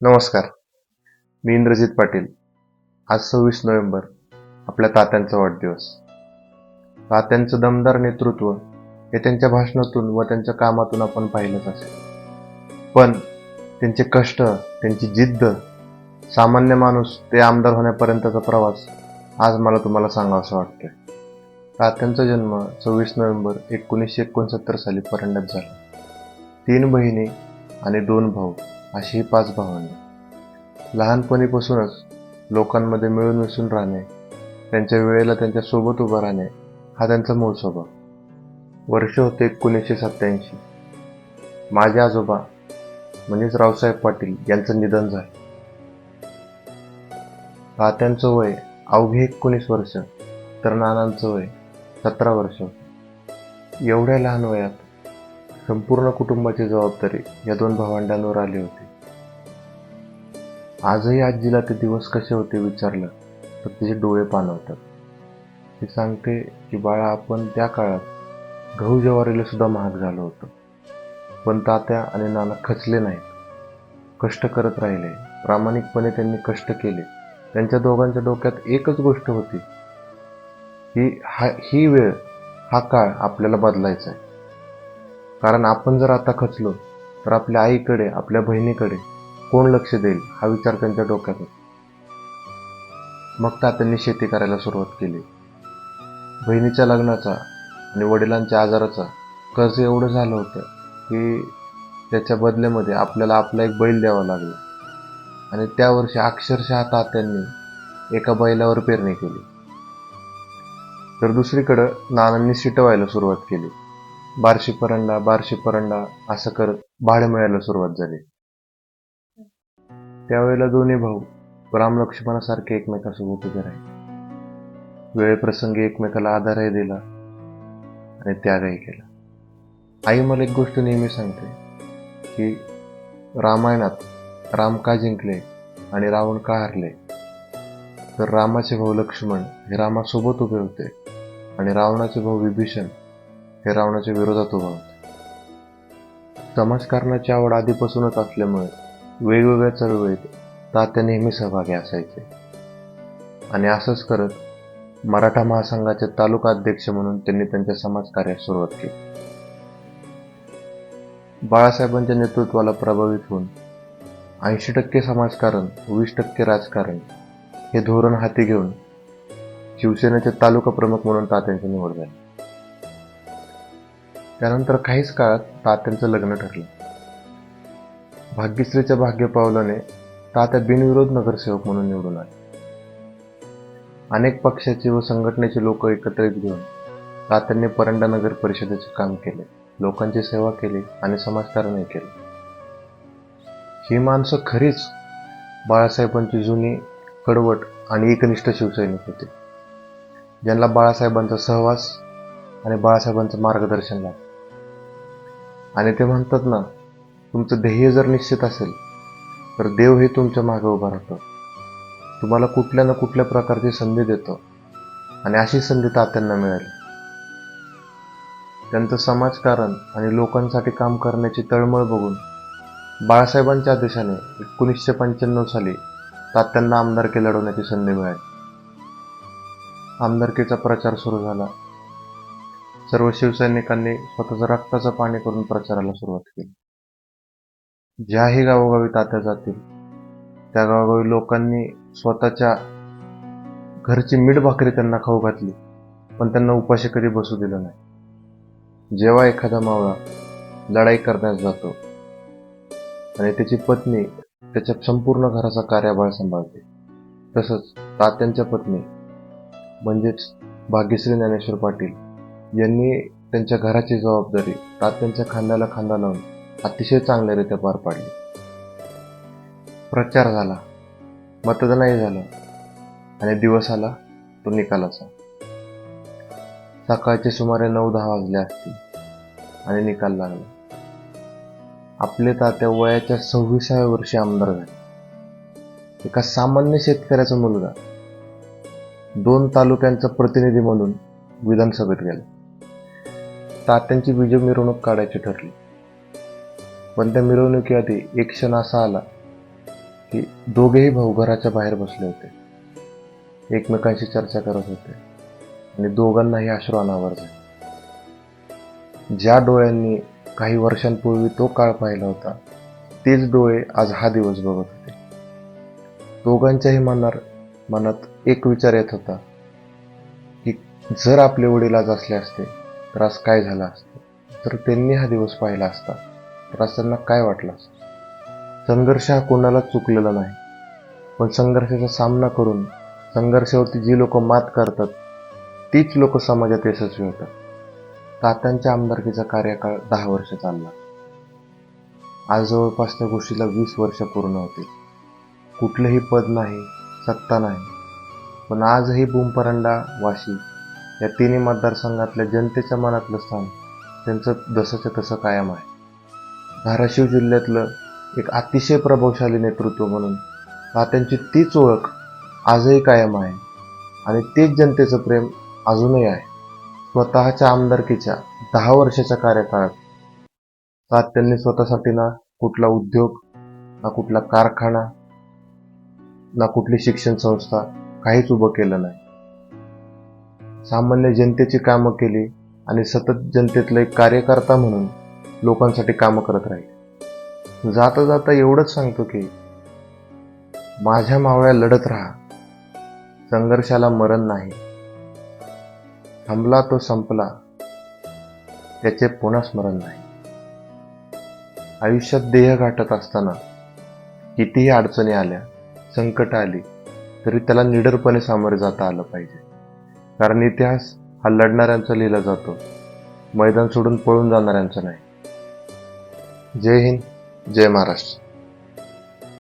नमस्कार. मी इंद्रजित पाटील. आज 26 नोव्हेंबर, आपल्या तात्यांचा वाढदिवस. तात्यांचं दमदार नेतृत्व हे त्यांच्या भाषणातून व त्यांच्या कामातून आपण पाहिलंच असेल. पण त्यांचे कष्ट, त्यांची जिद्द, सामान्य माणूस ते आमदार होण्यापर्यंतचा प्रवास आज मला तुम्हाला सांगावंसं वाटतंय. तात्यांचा जन्म 26 नोव्हेंबर 1969 साली परंड्यात झाला. 3 बहिणी आणि 2 भाऊ अशी ही 5 भावंडे. लहानपणीपासूनच लोकांमध्ये मिळून मिसळून राहणे, त्यांच्या वेळेला त्यांच्या सोबत उभं राहणे हा त्यांचा मूळ स्वभाव. वर्ष होते 1987. माझे आजोबा म्हणजेच रावसाहेब पाटील यांचं निधन झालं. तात्यांचं वय अवघे 19 वर्ष तर नानांचं वय 17 वर्ष. एवढ्या लहान वयात संपूर्ण कुटुंबाची जबाबदारी या 2 भावंडांवर आली होती. आजही आजीला ते दिवस कसे होते विचारलं तर तिचे डोळे पाणवतात. ती सांगते की बाळा, आपण त्या काळात गहू ज्वारीला सुद्धा महाग झालं होतं, पण तात्या आणि नाना खचले नाहीत. कष्ट करत राहिले, प्रामाणिकपणे त्यांनी कष्ट केले. त्यांच्या दोघांच्या डोक्यात एकच गोष्ट होती की ही वेळ, हा काळ आपल्याला बदलायचा आहे. कारण आपण जर आता खचलो तर आपल्या आईकडे, आपल्या बहिणीकडे कोण लक्ष देईल हा विचार त्यांच्या डोक्यात होता. मग तात्यांनी शेती करायला सुरुवात केली. बहिणीच्या लग्नाचा आणि वडिलांच्या आजाराचा कर्ज एवढं झालं होतं की त्याच्या बदल्यामध्ये आपल्याला आपला एक बैल द्यावा लागला. आणि त्या वर्षी अक्षरशः तात्यांनी एका बैलावर पेरणी केली. तर दुसरीकडं नानांनी शिटवायला सुरुवात केली. बार्शी परंडा असं करत भाडं मिळायला सुरुवात झाली. त्यावेळेला दोन्ही भाऊ राम लक्ष्मणासारखे एकमेकांसोबत उभे राहिले. वेळेप्रसंगी एकमेकाला आधारही दिला आणि त्यागही केला. आई मला एक गोष्ट नेहमी सांगते की रामायणात राम का जिंकले आणि रावण का हरले, तर रामाचे भाऊ लक्ष्मण हे रामासोबत उभे होते आणि रावणाचे भाऊ विभीषण हे रावणाच्या विरोधात उभे होते. समाजकारणाची आवड आधीपासूनच असल्यामुळे वेगवेगळ्या चळवळीत तात्या नेहमी सहभागी असायचे. आणि असंच करत मराठा महासंघाचे तालुका अध्यक्ष म्हणून त्यांनी त्यांच्या समाजकार्यास सुरुवात केली. बाळासाहेबांच्या नेतृत्वाला प्रभावित होऊन 80% समाजकारण, 20% राजकारण हे धोरण हाती घेऊन शिवसेनेचे तालुका प्रमुख म्हणून तात्यांची निवड झाली. त्यानंतर काहीच काळात तात्यांचं लग्न ठरलं. भाग्यश्रीच्या भाग्य पावलाने तात्या बिनविरोध नगरसेवक म्हणून निवडून आले. अनेक पक्षाचे व संघटनेचे लोक एकत्रित घेऊन तात्यांनी परंडा नगर परिषदेचे काम केले, लोकांची सेवा केली आणि समाजकारणही केले. ही माणसं खरीच बाळासाहेबांची जुनी, कडवट आणि एकनिष्ठ शिवसैनिक होते, ज्यांना बाळासाहेबांचा सहवास आणि बाळासाहेबांचं मार्गदर्शन लागलं. आणि ते म्हणतात ना, तुमचं ध्येय जर निश्चित असेल तर देव हे तुमच्या मागे उभा राहतो, तुम्हाला कुठल्या ना कुठल्या प्रकारची संधी देतो. आणि अशी संधी तात्यांना मिळाली. त्यांचं समाजकारण आणि लोकांसाठी काम करण्याची तळमळ बघून बाळासाहेबांच्या आदेशाने 1995 साली तात्यांना आमदारकी लढवण्याची संधी मिळाली. आमदारकीचा प्रचार सुरू झाला. सर्व शिवसैनिकांनी स्वतःचं रक्ताचं पाणी करून प्रचाराला सुरुवात केली. ज्याही गावोगावी तात्या जातील त्या गावोगावी लोकांनी स्वतःच्या घरची मीठ भाकरी त्यांना खाऊ घातली, पण त्यांना उपाशी कधी बसू दिलं नाही. जेव्हा एखादा मावळा लढाई करण्यास जातो आणि त्याची पत्नी त्याच्या संपूर्ण घराचा कार्यभार सांभाळते, तसंच तात्यांच्या पत्नी म्हणजेच भाग्यश्री ज्ञानेश्वर पाटील यांनी त्यांच्या घराची जबाबदारी तात्यांच्या खांद्याला खांदा लावून अतिशय चांगल्यारीत्या पार पाडली. प्रचार झाला, मतदानही झालं आणि दिवस आला तो निकालाचा. सकाळचे सुमारे 9-10 वाजले असतील आणि निकाल लागला. आपले तात्या वयाच्या 26व्या वर्षी आमदार झाले. एका सामान्य शेतकऱ्याचा मुलगा 2 तालुक्यांचा प्रतिनिधी म्हणून विधानसभेत गेला. तात्यांची विजय मिरवणूक काढायची ठरली, पण त्या मिरवणुकीआधी एक क्षण असा आला की दोघेही भाऊ घराच्या बाहेर बसले होते, एकमेकांशी चर्चा करत होते आणि दोघांनाही अश्रू अनावर झाले. ज्या डोळ्यांनी काही वर्षांपूर्वी तो काळ पाहिला होता, तेच डोळे आज हा दिवस बघत होते. दोघांच्याही मनात एक विचार येत होता की जर आपले वडील आज असले असते तर आज काय झालं असतं, जर त्यांनी हा दिवस पाहिला असता तर आज त्यांना काय वाटलं असतं. संघर्ष हा कोणालाच चुकलेला नाही, पण संघर्षाचा सामना करून संघर्षावरती जी लोक मात करतात तीच लोक समाजात यशस्वी होतात. तात्यांच्या आमदारकीचा कार्यकाळ 10 वर्ष चालला. आज जवळपास त्या गोष्टीला 20 वर्ष पूर्ण होतील. कुठलंही पद नाही, सत्ता नाही, पण आजही बुमपरांडा, वाशी या तिन्ही मतदारसंघातल्या जनतेच्या मनातलं स्थान त्यांचं जसंच्या तसं कायम आहे. धाराशिव जिल्ह्यातलं एक अतिशय प्रभावशाली नेतृत्व म्हणून तात्यांची तीच ओळख आजही कायम आहे आणि तेच जनतेचं प्रेम अजूनही आहे. स्वतःच्या आमदारकीच्या 10 वर्षाच्या कार्यकाळात तात्यांनी स्वतःसाठी ना कुठला उद्योग, ना कुठला कारखाना, ना कुठली शिक्षण संस्था काहीच उभं केलं नाही. सामान्य जनतेची कामं केली आणि सतत जनतेतला एक कार्यकर्ता म्हणून लोकांसाठी कामं करत राहिले. जाता जाता एवढंच सांगतो की माझ्या मावळ्या लढत राहा, संघर्षाला मरण नाही, थांबला तो संपला, त्याचे पुन्हा स्मरण नाही. आयुष्यात देह गाठत असताना कितीही अडचणी आल्या, संकट आली, तरी त्याला निडरपणे सामोरे जाता आलं पाहिजे. कारण इतिहास हा लढणाऱ्यांचा लिहिला जातो, मैदान सोडून पळून जाणाऱ्यांचा नाही. जय हिंद, जय महाराष्ट्र.